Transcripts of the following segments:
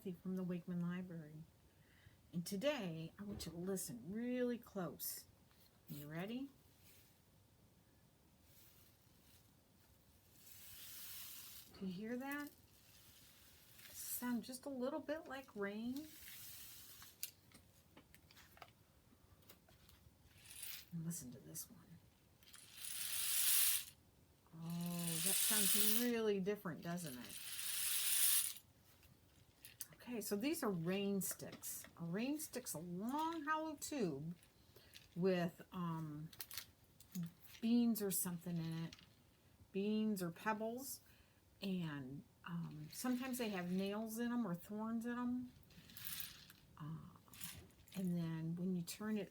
Kathy from the Wakeman Library. And today, I want you to listen really close. You ready? Do you hear that? Sound just a little bit like rain. And listen to this one. Oh, that sounds really different, doesn't it? Okay, so these are rain sticks. A rain stick's a long hollow tube with beans or something in it. Beans or pebbles. And sometimes they have nails in them or thorns in them. And then when you turn it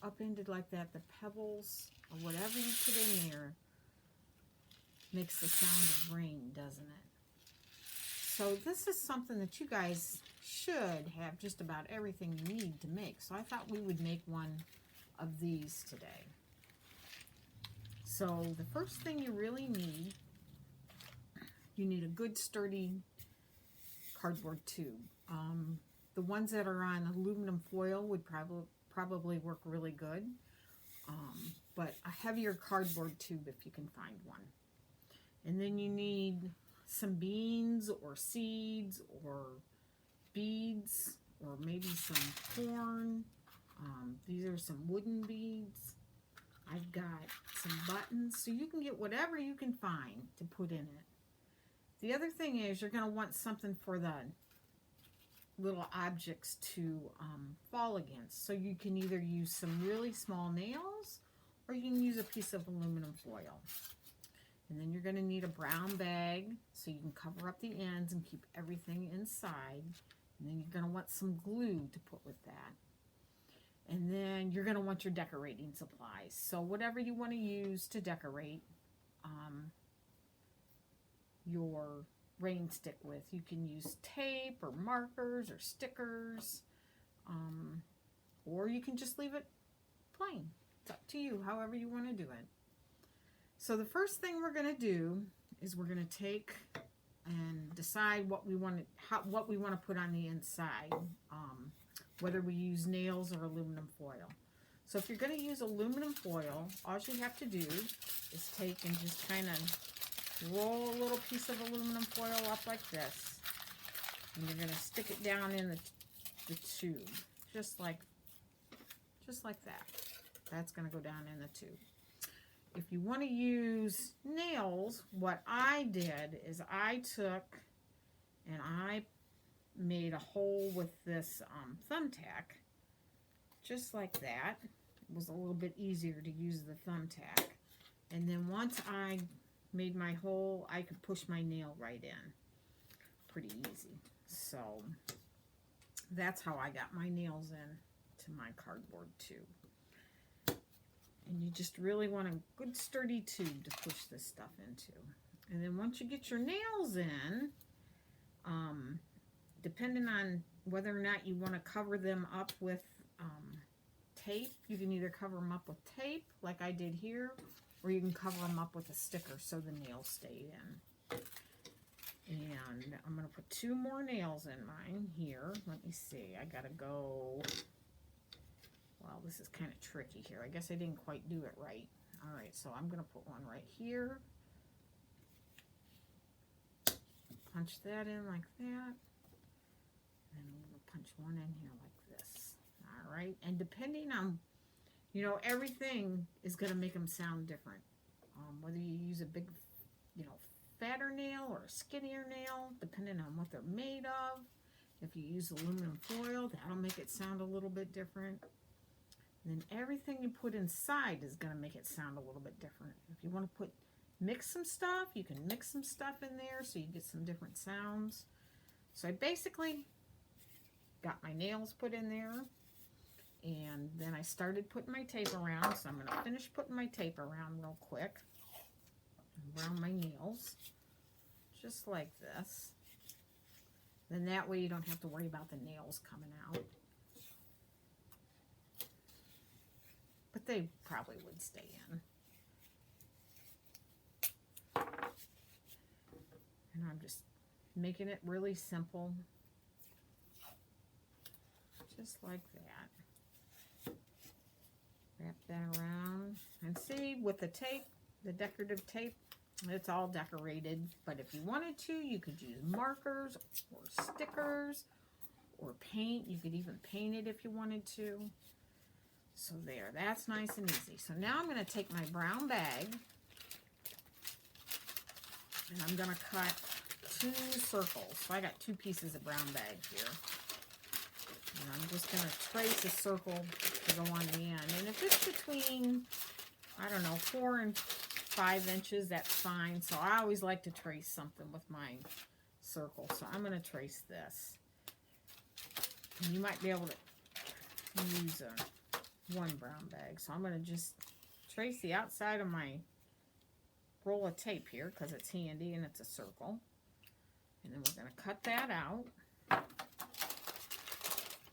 upended like that, the pebbles or whatever you put in there makes the sound of rain, doesn't it? So this is something that you guys should have just about everything you need to make. So I thought we would make one of these today. So the first thing you really need, you need a good sturdy cardboard tube. The ones that are on aluminum foil would probably work really good. But a heavier cardboard tube if you can find one. And then you need some beans or seeds or beads or maybe some corn. These are some wooden beads. I've got some buttons. So you can get whatever you can find to put in it. The other thing is you're going to want something for the little objects to fall against. So you can either use some really small nails or you can use a piece of aluminum foil. And then you're going to need a brown bag so you can cover up the ends and keep everything inside. And then you're going to want some glue to put with that. And then you're going to want your decorating supplies. So whatever you want to use to decorate your rain stick with. You can use tape or markers or stickers. Or you can just leave it plain. It's up to you, however you want to do it. So the first thing we're going to do is we're going to take and decide what we want to put on the inside, whether we use nails or aluminum foil. So if you're going to use aluminum foil, all you have to do is take and just kind of roll a little piece of aluminum foil up like this, and you're going to stick it down in the tube, just like that. That's going to go down in the tube. If you want to use nails, what I did is I took and I made a hole with this thumbtack, just like that. It was a little bit easier to use the thumbtack. And then once I made my hole, I could push my nail right in. Pretty easy. So that's how I got my nails in to my cardboard tube. And you just really want a good sturdy tube to push this stuff into. And then once you get your nails in, depending on whether or not you want to cover them up with tape, you can either cover them up with tape, like I did here, or you can cover them up with a sticker so the nails stay in. And I'm going to put 2 more nails in mine here. Let me see. I got to go... Well, this is kind of tricky here. I guess I didn't quite do it right. All right, so I'm going to put one right here. Punch that in like that. And I'm going to punch one in here like this. All right, and depending on, everything is going to make them sound different. Whether you use a big, fatter nail or a skinnier nail, depending on what they're made of. If you use aluminum foil, that'll make it sound a little bit different. And then everything you put inside is going to make it sound a little bit different. If you want to mix some stuff, you can mix some stuff in there so you get some different sounds. So I basically got my nails put in there, and then I started putting my tape around. So I'm going to finish putting my tape around real quick around my nails, just like this. Then that way you don't have to worry about the nails coming out. But they probably would stay in. And I'm just making it really simple. Just like that. Wrap that around. And see, with the tape, the decorative tape, it's all decorated. But if you wanted to, you could use markers or stickers or paint. You could even paint it if you wanted to. So there, that's nice and easy. So now I'm going to take my brown bag and I'm going to cut 2 circles. So I got 2 pieces of brown bag here. And I'm just going to trace a circle to go on the end. And if it's between, I don't know, 4 and 5 inches, that's fine. So I always like to trace something with my circle. So I'm going to trace this. And you might be able to use one brown bag. So I'm going to just trace the outside of my roll of tape here because it's handy and it's a circle. And then we're going to cut that out.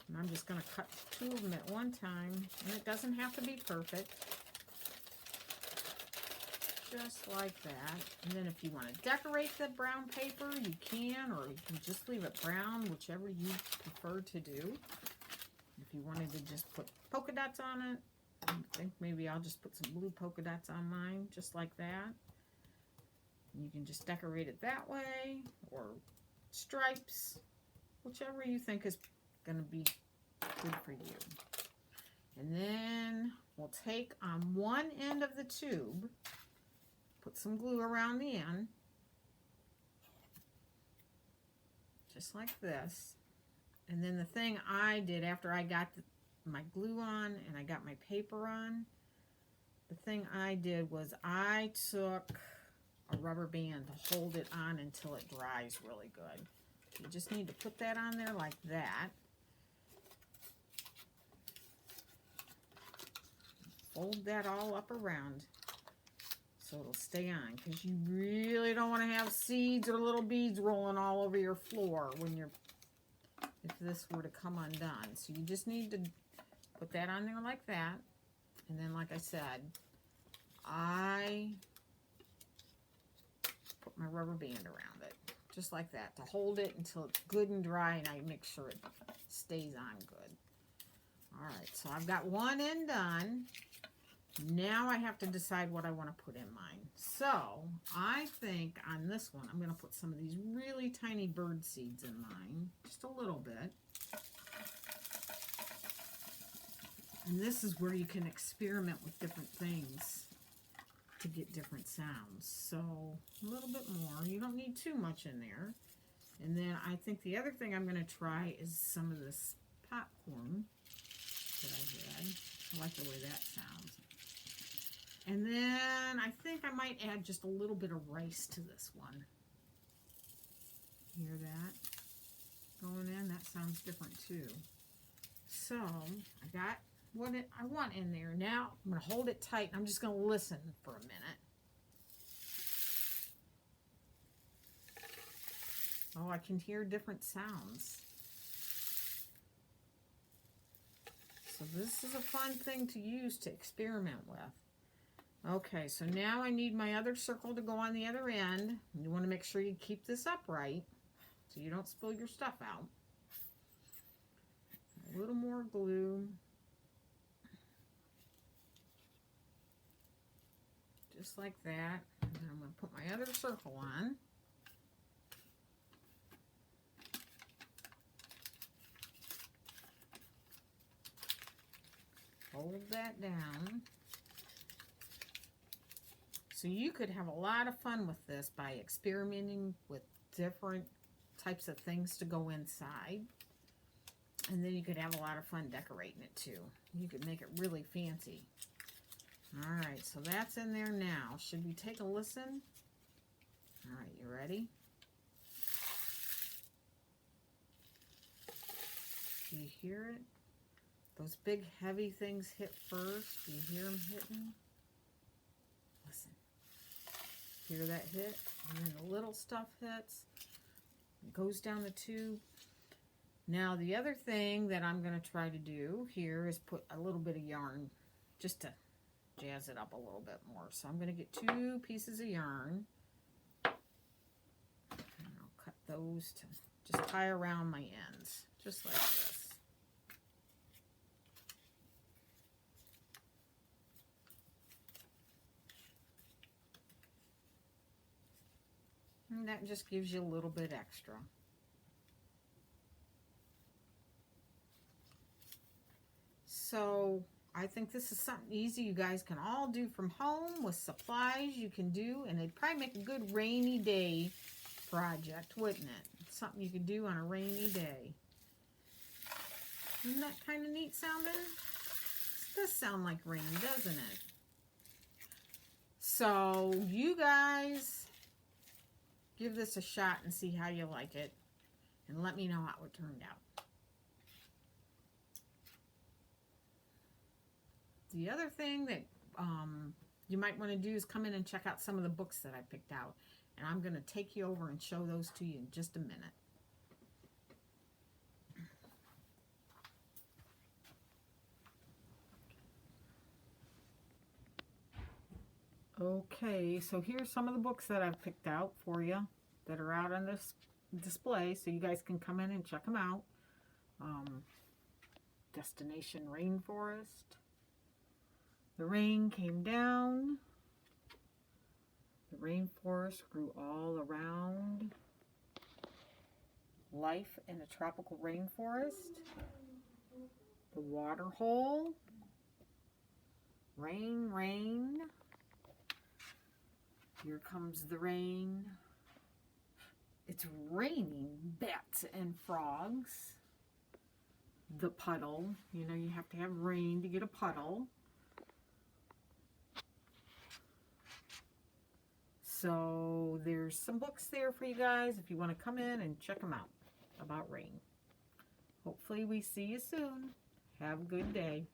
And I'm just going to cut 2 of them at one time. And it doesn't have to be perfect. Just like that. And then if you want to decorate the brown paper, you can. Or you can just leave it brown, whichever you prefer to do. If you wanted to just put polka dots on it, I think maybe I'll just put some blue polka dots on mine. Just like that. And you can just decorate it that way. Or stripes. Whichever you think is going to be good for you. And then we'll take on one end of the tube, put some glue around the end, just like this. And then the thing I did after I got my glue on and I got my paper on, the thing I did was I took a rubber band to hold it on until it dries really good. You just need to put that on there like that. Fold that all up around so it'll stay on, because you really don't want to have seeds or little beads rolling all over your floor when you're, if this were to come undone. So you just need to put that on there like that. And then, like I said, I put my rubber band around it, just like that, to hold it until it's good and dry, and I make sure it stays on good. All right, so I've got one end done. Now I have to decide what I want to put in mine. So I think on this one, I'm going to put some of these really tiny bird seeds in mine, just a little bit. And this is where you can experiment with different things to get different sounds. So a little bit more. You don't need too much in there. And then I think the other thing I'm going to try is some of this popcorn that I had. I like the way that sounds. And then I think I might add just a little bit of rice to this one. Hear that going in? That sounds different too. So I got what I want in there. Now I'm going to hold it tight. I'm just going to listen for a minute. Oh, I can hear different sounds. So this is a fun thing to use to experiment with. Okay, so now I need my other circle to go on the other end. You want to make sure you keep this upright so you don't spill your stuff out. A little more glue. Just like that. And then I'm going to put my other circle on. Hold that down. So you could have a lot of fun with this by experimenting with different types of things to go inside. And then you could have a lot of fun decorating it too. You could make it really fancy. All right, so that's in there now. Should we take a listen? All right, you ready? Do you hear it? Those big heavy things hit first. Do you hear them hitting? Listen. Hear that hit? And then the little stuff hits. It goes down the tube. Now the other thing that I'm going to try to do here is put a little bit of yarn just to jazz it up a little bit more. So I'm going to get 2 pieces of yarn. And I'll cut those to just tie around my ends, just like this. And that just gives you a little bit extra. So I think this is something easy you guys can all do from home with supplies you can do, and it'd probably make a good rainy day project, wouldn't it? Something you could do on a rainy day. Isn't that kind of neat sounding? This does sound like rain, doesn't it? So you guys give this a shot and see how you like it, and let me know how it turned out. The other thing that you might want to do is come in and check out some of the books that I picked out. And I'm going to take you over and show those to you in just a minute. Okay, so here's some of the books that I've picked out for you that are out on this display, so you guys can come in and check them out. Destination Rainforest. The rain came down. The rainforest grew all around. Life in a Tropical Rainforest. The Water Hole. Rain, rain. Here comes the rain. It's raining bats and frogs. The Puddle. You know, you have to have rain to get a puddle. So there's some books there for you guys if you want to come in and check them out about rain. Hopefully we see you soon. Have a good day.